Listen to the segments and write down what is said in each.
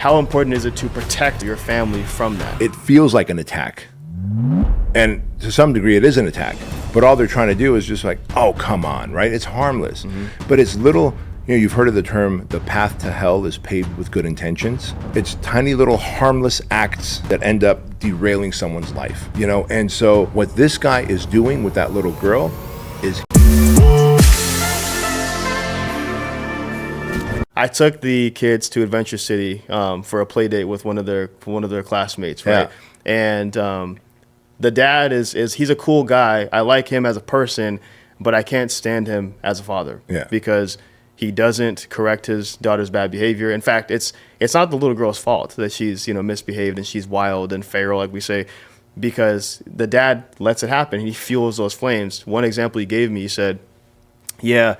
how important is it to protect your family from that? It feels like an attack. And to some degree, it is an attack. But all they're trying to do is just like, oh, come on, right? It's harmless. But it's little, you've heard of the term, the path to hell is paved with good intentions. It's tiny little harmless acts that end up derailing someone's life, And so what this guy is doing with that little girl is... I took the kids to Adventure City for a play date with one of their classmates, right? Yeah. And the dad is he's a cool guy. I like him as a person, but I can't stand him as a father because he doesn't correct his daughter's bad behavior. In fact, it's not the little girl's fault that she's misbehaved and she's wild and feral, like we say, because the dad lets it happen. He fuels those flames. One example he gave me, he said, "Yeah."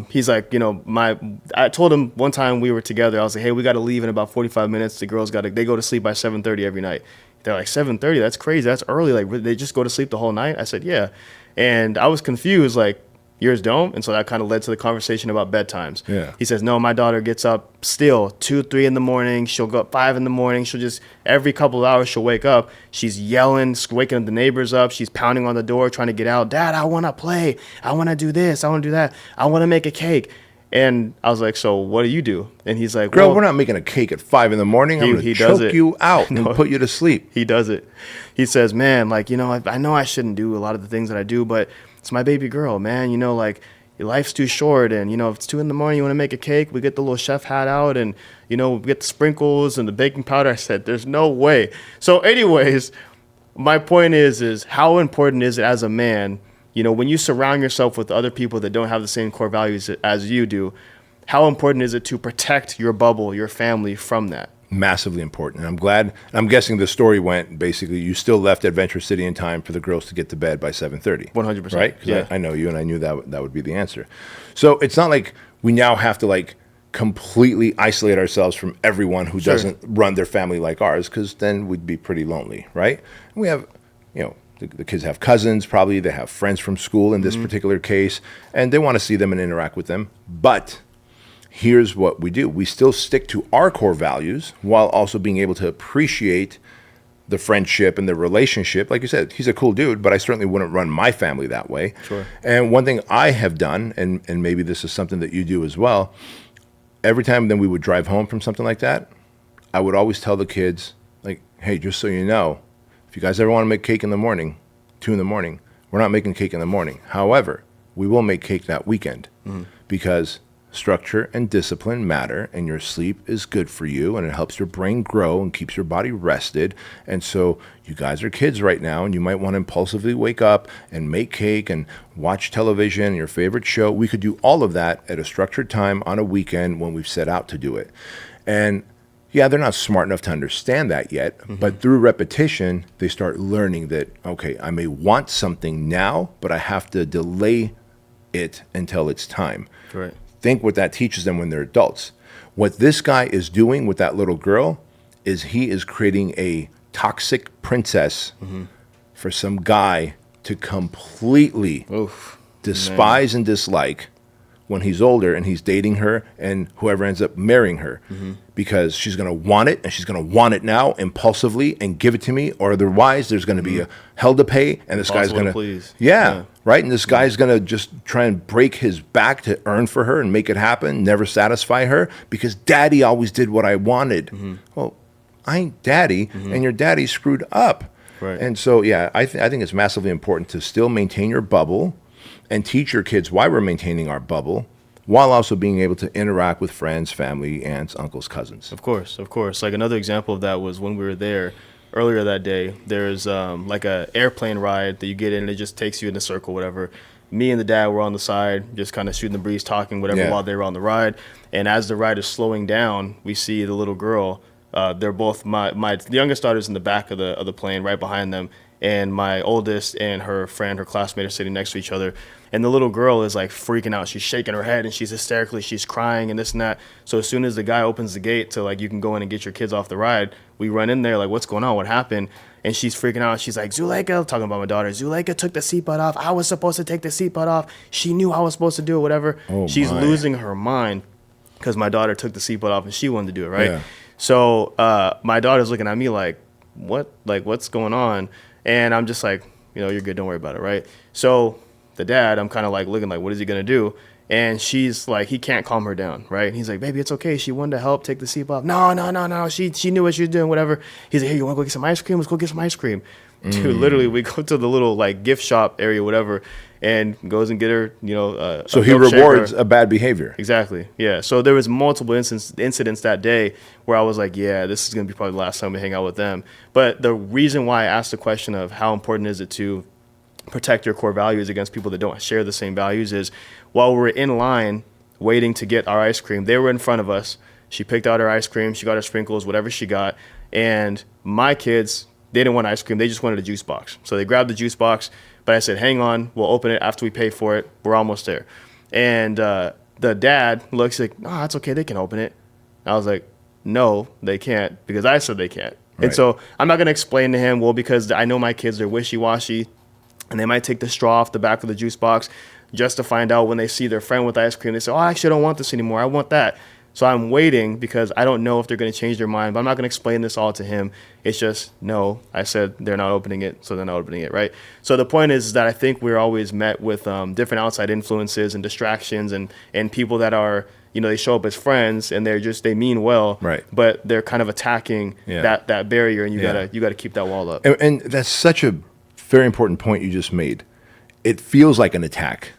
He's like, I told him one time we were together, I was like, hey, we got to leave in about 45 minutes. The girls they go to sleep by 7:30 every night. They're like, 7:30? That's crazy. That's early. Like, they just go to sleep the whole night? I said, yeah. And I was confused, like, yours don't? And so that kind of led to the conversation about bedtimes. Yeah. He says, no, my daughter gets up still 2, 3 in the morning. She'll go up 5 in the morning. She'll just, every couple of hours, she'll wake up. She's yelling, waking the neighbors up. She's pounding on the door, trying to get out. Dad, I want to play. I want to do this. I want to do that. I want to make a cake. And I was like, so what do you do? And he's like, girl, we're not making a cake at 5 in the morning. I'm going to choke you out and put you to sleep. He does it. He says, man, like, I know I shouldn't do a lot of the things that I do, but it's my baby girl, man. Like, your life's too short. And, if it's 2 in the morning, you want to make a cake, we get the little chef hat out and, we get the sprinkles and the baking powder. I said, there's no way. So anyways, my point is how important is it as a man, when you surround yourself with other people that don't have the same core values as you do, how important is it to protect your bubble, your family from that? Massively important. And I'm guessing the story went, basically, you still left Adventure City in time for the girls to get to bed by 7:30. 100%. Right? Because yeah. I know you and I knew that would be the answer. So it's not like we now have to completely isolate ourselves from everyone who doesn't run their family like ours, because then we'd be pretty lonely, right? We have, the kids have cousins, probably they have friends from school in this particular case, and they want to see them and interact with them. But here's what we do. We still stick to our core values while also being able to appreciate the friendship and the relationship. Like you said, he's a cool dude, but I certainly wouldn't run my family that way. Sure. And one thing I have done, and maybe this is something that you do as well, every time then we would drive home from something like that, I would always tell the kids, like, hey, just so you know, if you guys ever want to make cake in the morning, 2 in the morning, we're not making cake in the morning. However, we will make cake that weekend because structure and discipline matter, and your sleep is good for you, and it helps your brain grow and keeps your body rested. And so you guys are kids right now, and you might want to impulsively wake up and make cake and watch television, your favorite show. We could do all of that at a structured time on a weekend when we've set out to do it. And yeah, they're not smart enough to understand that yet, but through repetition, they start learning that, okay, I may want something now, but I have to delay it until it's time. Right. Think what that teaches them when they're adults. What this guy is doing with that little girl is he is creating a toxic princess for some guy to completely despise and dislike when he's older and he's dating her and whoever ends up marrying her, because she's going to want it, and she's going to want it now impulsively and give it to me, or otherwise there's going to be a hell to pay, and this guy's going to right, and this guy's going to just try and break his back to earn for her and make it happen, never satisfy her, because daddy always did what I wanted. Well, I ain't daddy, and your daddy screwed up. Right. And so I think it's massively important to still maintain your bubble and teach your kids why we're maintaining our bubble, while also being able to interact with friends, family, aunts, uncles, cousins. Of course. Like, another example of that was when we were there earlier that day. There's like a airplane ride that you get in, and it just takes you in a circle, whatever. Me and the dad were on the side, just kind of shooting the breeze, talking, whatever, while they were on the ride. And as the ride is slowing down, we see the little girl. They're both my youngest daughter's in the back of the plane, right behind them. And my oldest and her friend, her classmate, are sitting next to each other. And the little girl is like freaking out. She's shaking her head and she's hysterically, she's crying and this and that. So as soon as the guy opens the gate to you can go in and get your kids off the ride, we run in there like, what's going on? What happened? And she's freaking out. She's like, Zuleika, talking about my daughter, Zuleika took the seatbelt off. I was supposed to take the seatbelt off. She knew I was supposed to do it, whatever. She's losing her mind because my daughter took the seatbelt off and she wanted to do it, right? Yeah. So my daughter's looking at me like, what? Like, what's going on? And I'm just like, you're good. Don't worry about it, right? So the dad, I'm kind of like looking like, what is he gonna do? And she's like, he can't calm her down, right? He's like, baby, it's okay. She wanted to help take the seat off. No, no, no, no. She knew what she was doing, whatever. He's like, hey, you want to go get some ice cream? Let's go get some ice cream. Dude, literally, we go to the little like gift shop area, whatever, and goes and get her, So a he milkshake rewards a bad behavior. Exactly. Yeah. So there was multiple incidents that day where I was like, yeah, this is going to be probably the last time we hang out with them. But the reason why I asked the question of how important is it to protect your core values against people that don't share the same values is while we were in line waiting to get our ice cream, they were in front of us. She picked out her ice cream. She got her sprinkles, whatever she got. And my kids, they didn't want ice cream. They just wanted a juice box. So they grabbed the juice box. But I said, hang on, we'll open it after we pay for it. We're almost there. And the dad looks like, no, that's okay. They can open it. I was like, no, they can't because I said they can't. Right. And so I'm not going to explain to him, well, because I know my kids are wishy-washy and they might take the straw off the back of the juice box just to find out when they see their friend with ice cream. They say, oh, I actually don't want this anymore. I want that. So I'm waiting because I don't know if they're going to change their mind, but I'm not going to explain this all to him. It's just, no, I said they're not opening it, so they're not opening it, right? So the point is that I think we're always met with different outside influences and distractions and people that are, they show up as friends and they mean well, right? But they're kind of attacking that barrier, and you gotta keep that wall up. And that's such a very important point you just made. It feels like an attack,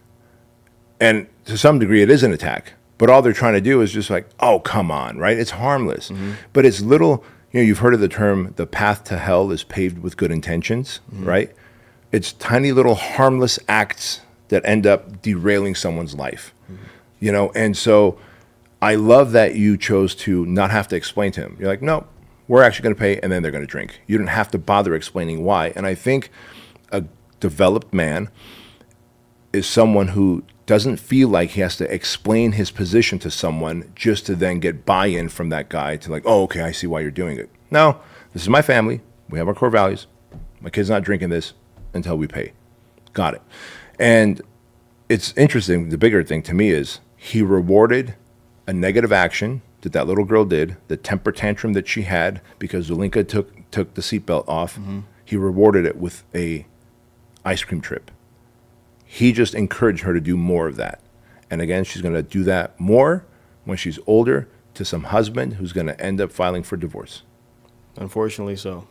and to some degree, it is an attack. But all they're trying to do is just like, oh, come on, right? It's harmless. Mm-hmm. But it's little, you've heard of the term, the path to hell is paved with good intentions, right? It's tiny little harmless acts that end up derailing someone's life, And so I love that you chose to not have to explain to him. You're like, no, we're actually going to pay, and then they're going to drink. You don't have to bother explaining why. And I think a developed man is someone who doesn't feel like he has to explain his position to someone just to then get buy-in from that guy to like, oh, okay, I see why you're doing it. No, this is my family. We have our core values. My kid's not drinking this until we pay. Got it. And it's interesting. The bigger thing to me is he rewarded a negative action that little girl did, the temper tantrum that she had because Zulinka took the seatbelt off. Mm-hmm. He rewarded it with a ice cream trip. He just encouraged her to do more of that. And again, she's going to do that more when she's older to some husband who's going to end up filing for divorce. Unfortunately so.